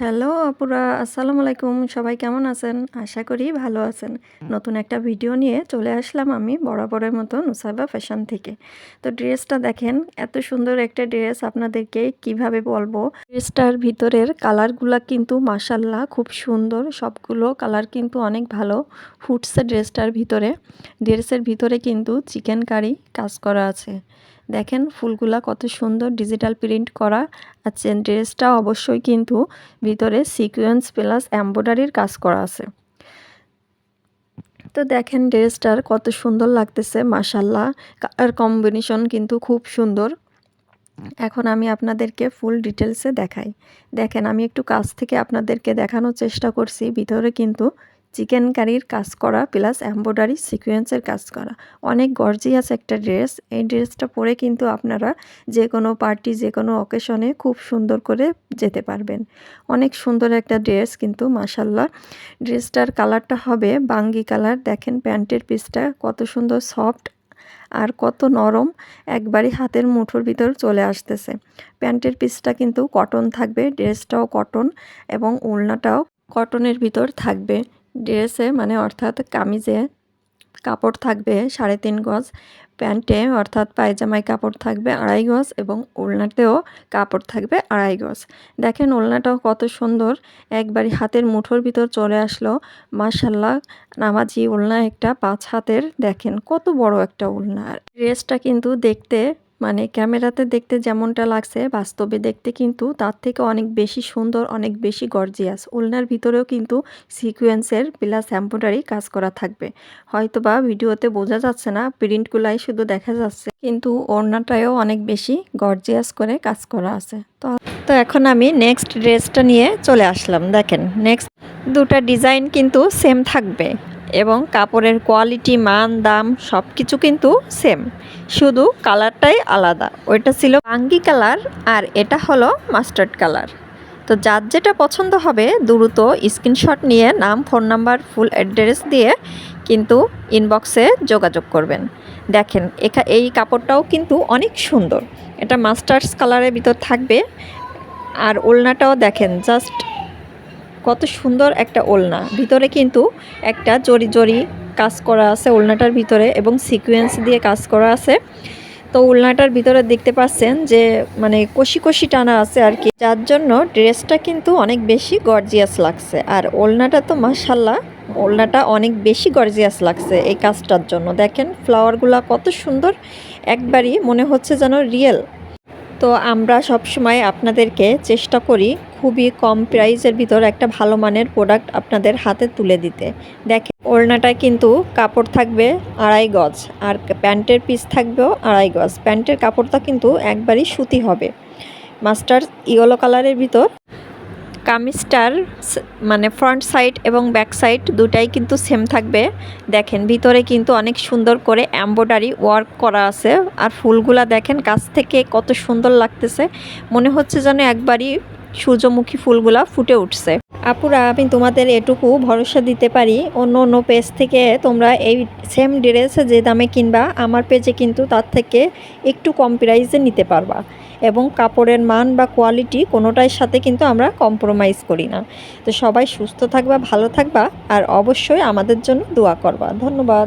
Hello আপুরা, আসসালামু আলাইকুম। সবাই কেমন আছেন? আশা করি ভালো আছেন। নতুন একটা ভিডিও নিয়ে চলে আসলাম আমি বরাবরের মতো নুসাইবা ফ্যাশন থেকে। তো ড্রেসটা দেখেন, এত সুন্দর একটা ড্রেস আপনাদেরকে কিভাবে বলবো। ড্রেসটার ভিতরের কালারগুলা কিন্তু মাশাল্লাহ খুব সুন্দর। সবগুলো কালার কিন্তু অনেক ভালো ফুটছে ড্রেসটার ভিতরে। ড্রেসের ভিতরে কিন্তু চিকেন কারি কাজ করা আছে। দেখেন ফুলগুলা কত সুন্দর ডিজিটাল প্রিন্ট করা আছে। ড্রেসটা অবশ্যই কিন্তু ভিতরে সিকোয়েন্স প্লাস এমব্রয়ডারির কাজ করা আছে। তো দেখেন ড্রেসটার কত সুন্দর লাগতেছে মাশাল্লাহ। কালার কম্বিনেশন কিন্তু খুব সুন্দর। এখন আমি আপনাদেরকে ফুল ডিটেলসে দেখাই। দেখেন আমি একটু কাছ থেকে আপনাদেরকে দেখানোর চেষ্টা করছি। ভিতরে কিন্তু চিকেন কারির কাজ করা প্লাস এমব্রয়ডারি সিকোয়েন্সের কাজ করা। অনেক গর্জিয়াস একটা ড্রেস। এই ড্রেসটা পরে কিন্তু আপনারা যে কোনো পার্টি যে কোনো অকেশনে খুব সুন্দর করে যেতে পারবেন। অনেক সুন্দর একটা ড্রেস কিন্তু মাশাল্লাহ। ড্রেসটার কালারটা হবে বাঙ্গি কালার। দেখেন প্যান্টের পিসটা কত সুন্দর সফট আর কত নরম, একবারই হাতের মুঠোর ভিতর চলে আসতেছে। প্যান্টের পিসটা কিন্তু কটন থাকবে, ড্রেসটাও কটন এবং ওড়নাটাও কটনের ভিতর থাকবে। ড্রেসে মানে অর্থাৎ কামিজে কাপড় থাকবে 3.5 গজ, প্যান্টে অর্থাৎ পায়জামায় কাপড় থাকবে 2.5 গজ এবং ওড়নাতেও কাপড় থাকবে 2.5 গজ। দেখেন ওড়নাটাও কত সুন্দর, একবারই হাতের মুঠোর ভিতর চলে আসলো মাশাল্লাহ। নামাজি ওড়না একটা 5 হাতের, দেখেন কত বড় একটা ওড়না। ড্রেসটা কিন্তু দেখতে মানে ক্যামেরাতে দেখতে যেমনটা লাগছে বাস্তবে দেখতে কিন্তু তার থেকে অনেক বেশি সুন্দর, অনেক বেশি গর্জিয়াস। ওড়নার ভিতরেও কিন্তু সিকোয়েন্সের প্লাস এমব্রয়ডারি কাজ করা থাকবে। হয়তোবা ভিডিওতে বোঝা যাচ্ছে না, প্রিন্টগুলাই শুধু দেখা যাচ্ছে, কিন্তু ওড়নাটায়ও অনেক বেশি গর্জিয়াস করে কাজ করা আছে। তো এখন আমি নেক্সট ড্রেসটা নিয়ে চলে আসলাম। দেখেন নেক্সট দুটা ডিজাইন কিন্তু সেম থাকবে এবং কাপড়ের কোয়ালিটি, মান, দাম সব কিছু কিন্তু সেম, শুধু কালারটাই আলাদা। ওইটা ছিল বাঙ্গি কালার আর এটা হলো মাস্টার্ড কালার। তো যার যেটা পছন্দ হবে দ্রুত স্ক্রিনশট নিয়ে নাম, ফোন নাম্বার, ফুল অ্যাড্রেস দিয়ে কিন্তু ইনবক্সে যোগাযোগ করবেন। দেখেন এই কাপড়টাও কিন্তু অনেক সুন্দর। এটা মাস্টার্ডস কালারের ভিতর থাকবে আর ওড়নাটাও দেখেন জাস্ট কত সুন্দর একটা ওড়না। ভিতরে কিন্তু একটা জরি জরি কাজ করা আছে ওড়নাটার ভিতরে এবং সিকোয়েন্স দিয়ে কাজ করা আছে। তো ওড়নাটার ভিতরে দেখতে পাচ্ছেন যে মানে কষি কষি টানা আছে আর কি, যার জন্য ড্রেসটা কিন্তু অনেক বেশি গর্জিয়াস লাগছে। আর ওড়নাটা তো মাশাল্লাহ, ওড়নাটা অনেক বেশি গর্জিয়াস লাগছে এই কাজটার জন্য। দেখেন ফ্লাওয়ারগুলা কত সুন্দর, একবারই মনে হচ্ছে যেন রিয়েল। তো আমরা সব সময় আপনাদেরকে চেষ্টা করি খুবই কম প্রাইসের ভিতর একটা ভালো মানের প্রোডাক্ট আপনাদের হাতে তুলে দিতে। দেখেন ওড়নাটায় কিন্তু কাপড় থাকবে 2.5 গজ আর প্যান্টের পিস থাকবেও 2.5 গজ। প্যান্টের কাপড়টা কিন্তু একবারই সুতি হবে। মাস্টার ইয়েলো কালারের ভিতর কামিজটার মানে ফ্রন্ট সাইড এবং ব্যাক সাইড দুটাই কিন্তু সেম থাকবে। দেখেন ভিতরে কিন্তু অনেক সুন্দর করে এমব্রয়ডারি ওয়ার্ক করা আছে আর ফুলগুলা দেখেন কাছ থেকে কত সুন্দর লাগতেছে, মনে হচ্ছে যেন একবারই সূর্যমুখী ফুলগুলা ফুটে উঠছে। আপুরা আমি তোমাদের এটুকু ভরসা দিতে পারি, অন্য অন্য পেজ থেকে তোমরা এই সেম ড্রেসে যে দামে কিনবা আমার পেজে কিন্তু তার থেকে একটু কম প্রাইসে নিতে পারবা এবং কাপড়ের মান বা কোয়ালিটি কোনোটার সাথে কিন্তু আমরা কম্প্রোমাইজ করি না। তো সবাই সুস্থ থাকবা, ভালো থাকবা আর অবশ্যই আমাদের জন্য দোয়া করবা। ধন্যবাদ।